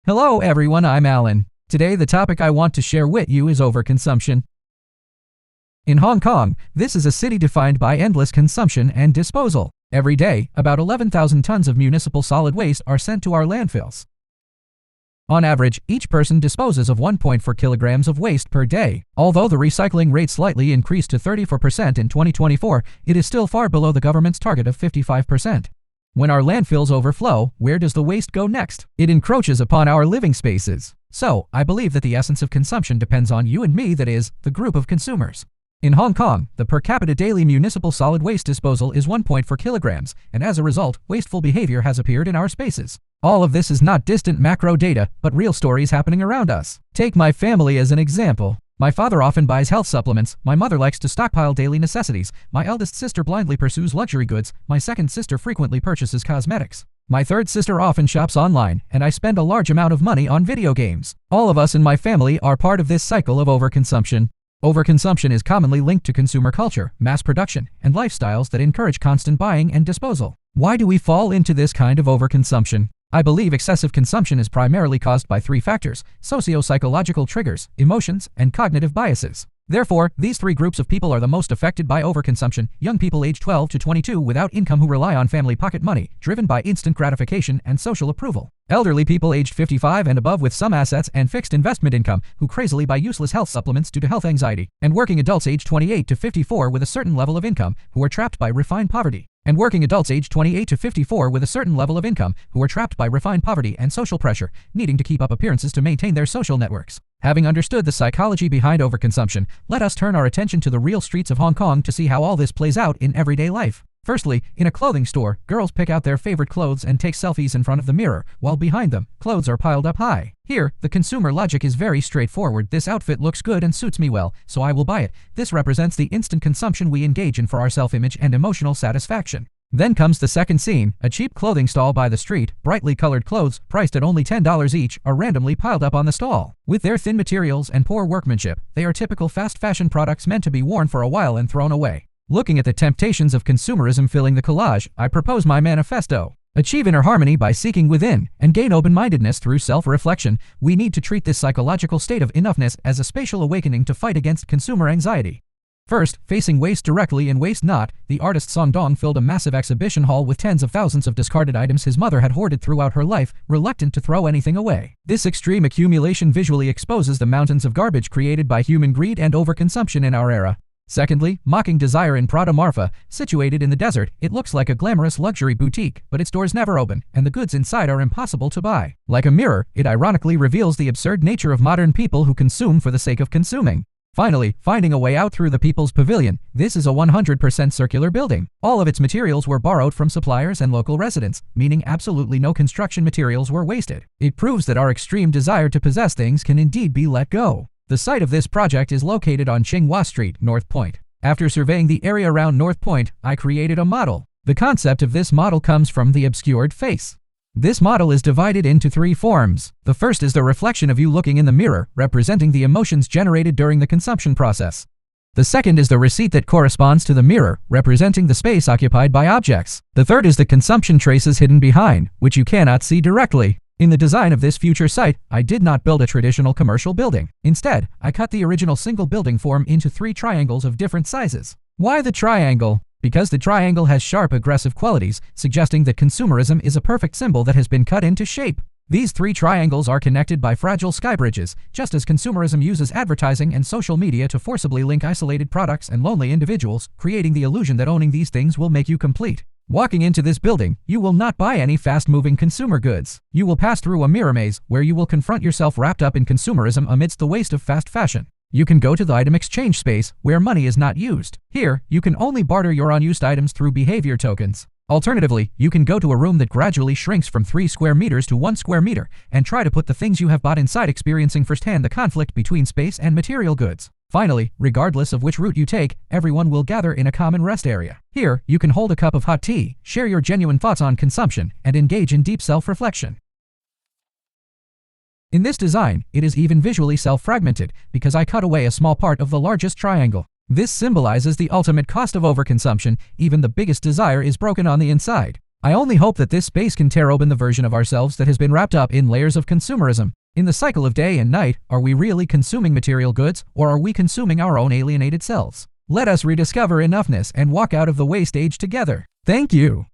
Hello everyone, I'm Alan. Today the topic I want to share with you is overconsumption. In Hong Kong, this is a city defined by endless consumption and disposal. Every day, about 11,000 tons of municipal solid waste are sent to our landfills. On average, each person disposes of 1.4 kilograms of waste per day. Although the recycling rate slightly increased to 34% in 2024, it is still far below the government's target of 55%. When our landfills overflow, where does the waste go next? It encroaches upon our living spaces. So, I believe that the essence of consumption depends on you and me, that is, the group of consumers. In Hong Kong, the per capita daily municipal solid waste disposal is 1.4 kilograms, and as a result, wasteful behavior has appeared in our spaces. All of this is not distant macro data, but real stories happening around us. Take my family as an example. My father often buys health supplements, my mother likes to stockpile daily necessities, my eldest sister blindly pursues luxury goods, my second sister frequently purchases cosmetics. My third sister often shops online, and I spend a large amount of money on video games. All of us in my family are part of this cycle of overconsumption. Overconsumption is commonly linked to consumer culture, mass production, and lifestyles that encourage constant buying and disposal. Why do we fall into this kind of overconsumption? I believe excessive consumption is primarily caused by three factors: socio-psychological triggers, emotions, and cognitive biases. Therefore, these three groups of people are the most affected by overconsumption: young people aged 12 to 22 without income who rely on family pocket money, driven by instant gratification and social approval; elderly people aged 55 and above with some assets and fixed investment income who crazily buy useless health supplements due to health anxiety; and working adults aged 28 to 54 with a certain level of income who are trapped by refined poverty. And working adults aged 28 to 54 with a certain level of income who are trapped by refined poverty and social pressure, needing to keep up appearances to maintain their social networks. Having understood the psychology behind overconsumption, let us turn our attention to the real streets of Hong Kong to see how all this plays out in everyday life. Firstly, in a clothing store, girls pick out their favorite clothes and take selfies in front of the mirror, while behind them, clothes are piled up high. Here, the consumer logic is very straightforward: this outfit looks good and suits me well, so I will buy it. This represents the instant consumption we engage in for our self-image and emotional satisfaction. Then comes the second scene: a cheap clothing stall by the street. Brightly colored clothes, priced at only $10 each, are randomly piled up on the stall. With their thin materials and poor workmanship, they are typical fast fashion products meant to be worn for a while and thrown away. Looking at the temptations of consumerism filling the collage, I propose my manifesto. Achieve inner harmony by seeking within, and gain open-mindedness through self-reflection. We need to treat this psychological state of enoughness as a spatial awakening to fight against consumer anxiety. First, facing waste directly and waste not, the artist Song Dong filled a massive exhibition hall with tens of thousands of discarded items his mother had hoarded throughout her life, reluctant to throw anything away. This extreme accumulation visually exposes the mountains of garbage created by human greed and overconsumption in our era. Secondly, mocking desire in Prada Marfa, situated in the desert, it looks like a glamorous luxury boutique, but its doors never open, and the goods inside are impossible to buy. Like a mirror, it ironically reveals the absurd nature of modern people who consume for the sake of consuming. Finally, finding a way out through the People's Pavilion. This is a 100% circular building. All of its materials were borrowed from suppliers and local residents, meaning absolutely no construction materials were wasted. It proves that our extreme desire to possess things can indeed be let go. The site of this project is located on Tsinghua Street, North Point. After surveying the area around North Point, I created a model. The concept of this model comes from the obscured face. This model is divided into three forms. The first is the reflection of you looking in the mirror, representing the emotions generated during the consumption process. The second is the receipt that corresponds to the mirror, representing the space occupied by objects. The third is the consumption traces hidden behind, which you cannot see directly. In the design of this future site, I did not build a traditional commercial building. Instead, I cut the original single building form into three triangles of different sizes. Why the triangle? Because the triangle has sharp, aggressive qualities, suggesting that consumerism is a perfect symbol that has been cut into shape. These three triangles are connected by fragile skybridges, just as consumerism uses advertising and social media to forcibly link isolated products and lonely individuals, creating the illusion that owning these things will make you complete. Walking into this building, you will not buy any fast-moving consumer goods. You will pass through a mirror maze where you will confront yourself wrapped up in consumerism amidst the waste of fast fashion. You can go to the item exchange space where money is not used. Here, you can only barter your unused items through behavior tokens. Alternatively, you can go to a room that gradually shrinks from 3 square meters to 1 square meter and try to put the things you have bought inside, experiencing firsthand the conflict between space and material goods. Finally, regardless of which route you take, everyone will gather in a common rest area. Here, you can hold a cup of hot tea, share your genuine thoughts on consumption, and engage in deep self-reflection. In this design, it is even visually self-fragmented because I cut away a small part of the largest triangle. This symbolizes the ultimate cost of overconsumption. Even the biggest desire is broken on the inside. I only hope that this space can tear open the version of ourselves that has been wrapped up in layers of consumerism. In the cycle of day and night, are we really consuming material goods, or are we consuming our own alienated selves? Let us rediscover enoughness and walk out of the waste age together. Thank you.